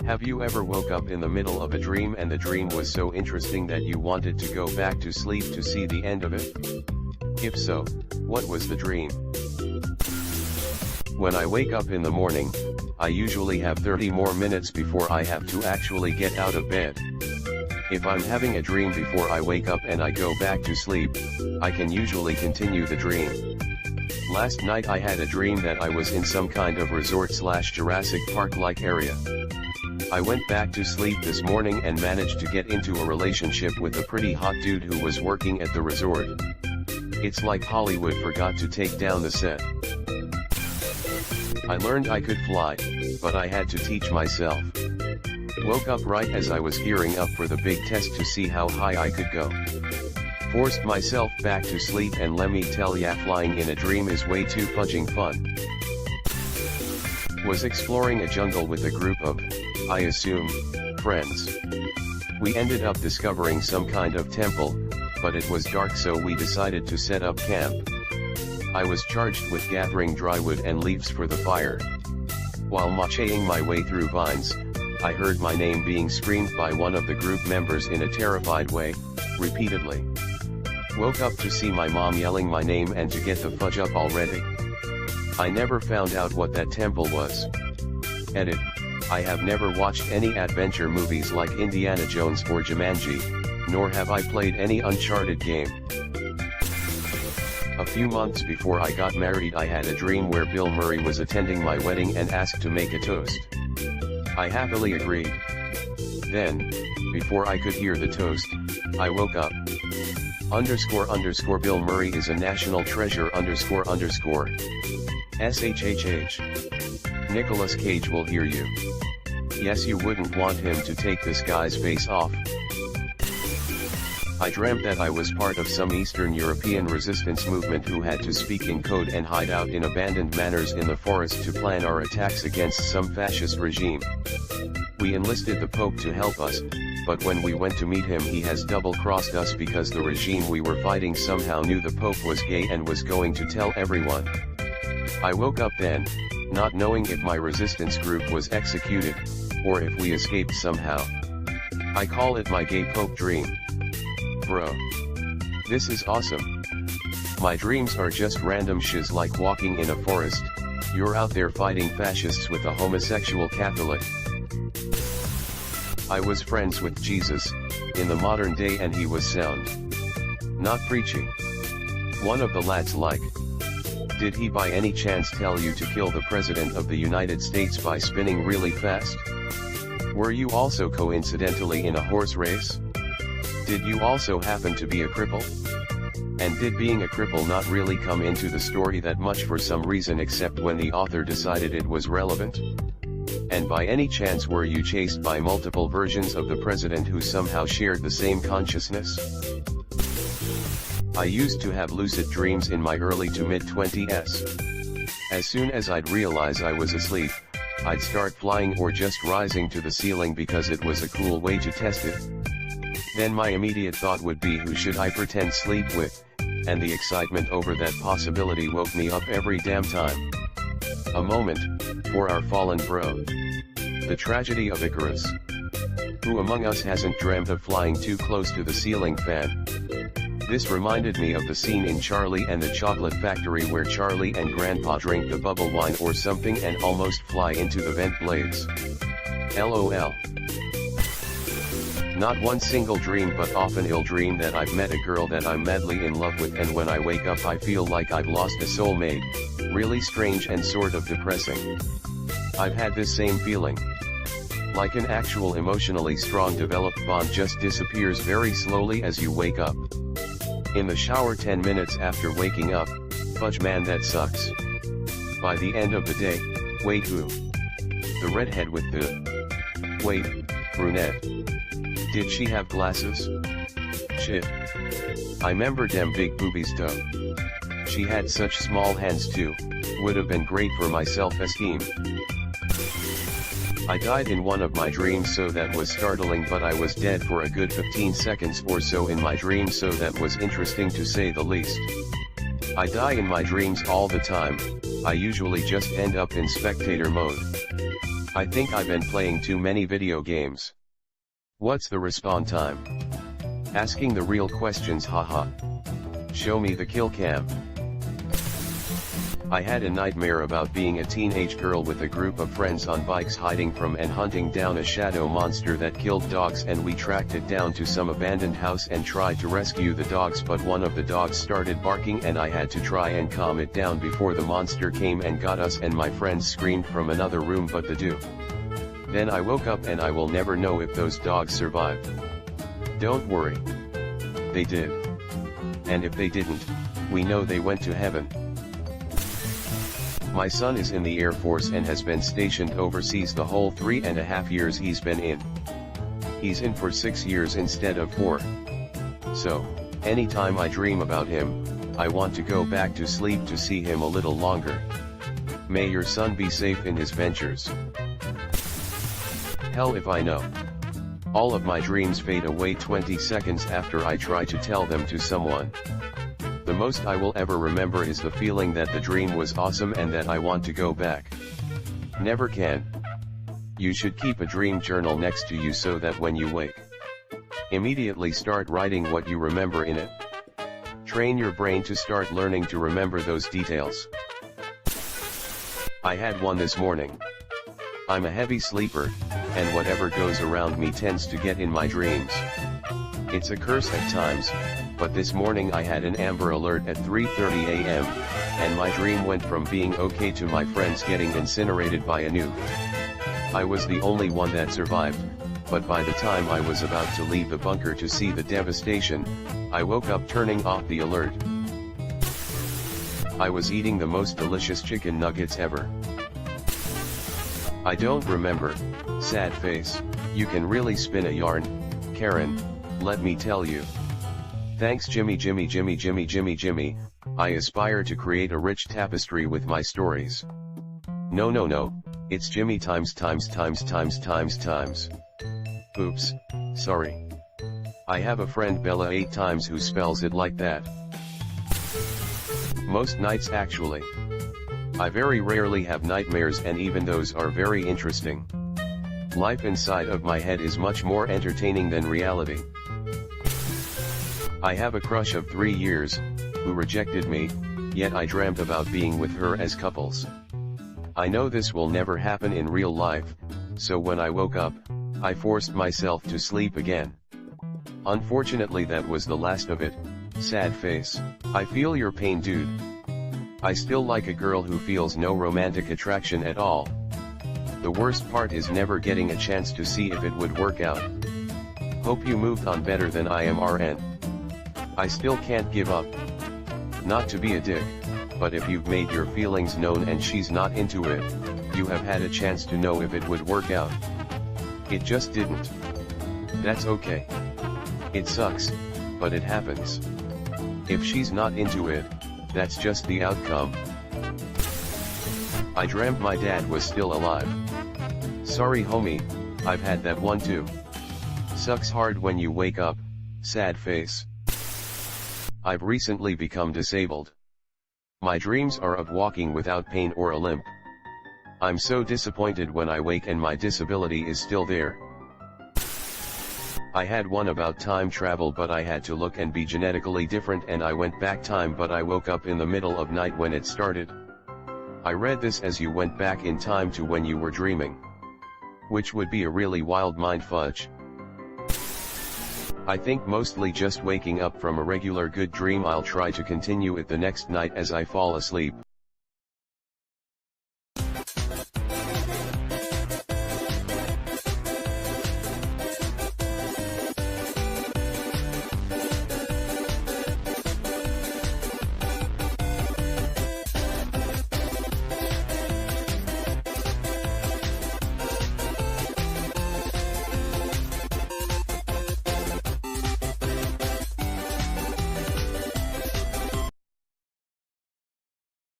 Have you ever woke up in the middle of a dream and the dream was so interesting that you wanted to go back to sleep to see the end of it? If so, what was the dream? When I wake up in the morning, I usually have 30 more minutes before I have to actually get out of bed. If I'm having a dream before I wake up and I go back to sleep, I can usually continue the dream. Last night I had a dream that I was in some kind of resort/Jurassic Park-like area. I went back to sleep this morning and managed to get into a relationship with a pretty hot dude who was working at the resort. It's like Hollywood forgot to take down the set. I learned I could fly, but I had to teach myself. Woke up right as I was gearing up for the big test to see how high I could go. Forced myself back to sleep, and let me tell ya, flying in a dream is way too fudging fun. Was exploring a jungle with a group of, I assume, friends. We ended up discovering some kind of temple, but it was dark, so we decided to set up camp. I was charged with gathering dry wood and leaves for the fire. While macheting my way through vines, I heard my name being screamed by one of the group members in a terrified way, repeatedly. Woke up to see my mom yelling my name and to get the fudge up already. I never found out what that temple was. Edit. I have never watched any adventure movies like Indiana Jones or Jumanji, nor have I played any Uncharted game. A few months before I got married, I had a dream where Bill Murray was attending my wedding and asked to make a toast. I happily agreed. Then, before I could hear the toast, I woke up. __ Bill Murray is a national treasure __. SHHH. Nicolas Cage will hear you. Yes, you wouldn't want him to take this guy's face off. I dreamt that I was part of some Eastern European resistance movement who had to speak in code and hide out in abandoned manors in the forest to plan our attacks against some fascist regime. We enlisted the Pope to help us, but when we went to meet him, he has double-crossed us because the regime we were fighting somehow knew the Pope was gay and was going to tell everyone. I woke up then, not knowing if my resistance group was executed, or if we escaped somehow. I call it my gay Pope dream. Bro. This is awesome. My dreams are just random shiz like walking in a forest. You're out there fighting fascists with a homosexual Catholic. I was friends with Jesus, in the modern day, and he was sound. Not preaching. One of the lads like. Did he by any chance tell you to kill the President of the United States by spinning really fast? Were you also coincidentally in a horse race? Did you also happen to be a cripple? And did being a cripple not really come into the story that much for some reason except when the author decided it was relevant? And by any chance were you chased by multiple versions of the president who somehow shared the same consciousness? I used to have lucid dreams in my early to mid-20s. As soon as I'd realize I was asleep, I'd start flying or just rising to the ceiling because it was a cool way to test it. Then my immediate thought would be, who should I pretend sleep with? And the excitement over that possibility woke me up every damn time. A moment, for our fallen bro. The tragedy of Icarus. Who among us hasn't dreamt of flying too close to the ceiling fan? This reminded me of the scene in Charlie and the Chocolate Factory where Charlie and Grandpa drink the bubble wine or something and almost fly into the vent blades. LOL. Not one single dream, but often ill dream that I've met a girl that I'm madly in love with, and when I wake up I feel like I've lost a soulmate. Really strange and sort of depressing. I've had this same feeling. Like an actual emotionally strong developed bond just disappears very slowly as you wake up. In the shower 10 minutes after waking up, fudge man, that sucks. By the end of the day, wait, who? The redhead with the... Wait, brunette. Did she have glasses? Shit. I remember dem big boobies though. She had such small hands too, would've been great for my self-esteem. I died in one of my dreams, so that was startling, but I was dead for a good 15 seconds or so in my dream, so that was interesting to say the least. I die in my dreams all the time. I usually just end up in spectator mode. I think I've been playing too many video games. What's the respawn time? Asking the real questions, haha. Show me the kill cam. I had a nightmare about being a teenage girl with a group of friends on bikes hiding from and hunting down a shadow monster that killed dogs, and we tracked it down to some abandoned house and tried to rescue the dogs, but one of the dogs started barking and I had to try and calm it down before the monster came and got us, and my friends screamed from another room but the do. Then I woke up and I will never know if those dogs survived. Don't worry. They did. And if they didn't, we know they went to heaven. My son is in the Air Force and has been stationed overseas the whole 3.5 years he's been in. He's in for 6 years instead of 4. So, anytime I dream about him, I want to go back to sleep to see him a little longer. May your son be safe in his ventures. Hell if I know. All of my dreams fade away 20 seconds after I try to tell them to someone. The most I will ever remember is the feeling that the dream was awesome and that I want to go back. Never can. You should keep a dream journal next to you so that when you wake, immediately start writing what you remember in it. Train your brain to start learning to remember those details. I had one this morning. I'm a heavy sleeper, and whatever goes around me tends to get in my dreams. It's a curse at times, but this morning I had an Amber Alert at 3:30 a.m., and my dream went from being okay to my friends getting incinerated by a nuke. I was the only one that survived, but by the time I was about to leave the bunker to see the devastation, I woke up turning off the alert. I was eating the most delicious chicken nuggets ever. I don't remember. Sad face. You can really spin a yarn, Karen, let me tell you. Thanks Jimmy. I aspire to create a rich tapestry with my stories. No, it's Jimmy times. Oops, sorry. I have a friend Bella 8 times who spells it like that. Most nights actually. I very rarely have nightmares, and even those are very interesting. Life inside of my head is much more entertaining than reality. I have a crush of 3 years, who rejected me, yet I dreamt about being with her as couples. I know this will never happen in real life, so when I woke up, I forced myself to sleep again. Unfortunately that was the last of it. Sad face. I feel your pain, dude. I still like a girl who feels no romantic attraction at all. The worst part is never getting a chance to see if it would work out. Hope you moved on better than I am, RN. I still can't give up. Not to be a dick, but if you've made your feelings known and she's not into it, you have had a chance to know if it would work out. It just didn't. That's okay. It sucks, but it happens. If she's not into it, that's just the outcome. I dreamt my dad was still alive. Sorry homie, I've had that one too. Sucks hard when you wake up, sad face. I've recently become disabled. My dreams are of walking without pain or a limp. I'm so disappointed when I wake and my disability is still there. I had one about time travel, but I had to look and be genetically different, and I went back time, but I woke up in the middle of night when it started. I read this as you went back in time to when you were dreaming. Which would be a really wild mind fudge. I think mostly just waking up from a regular good dream. I'll try to continue it the next night as I fall asleep.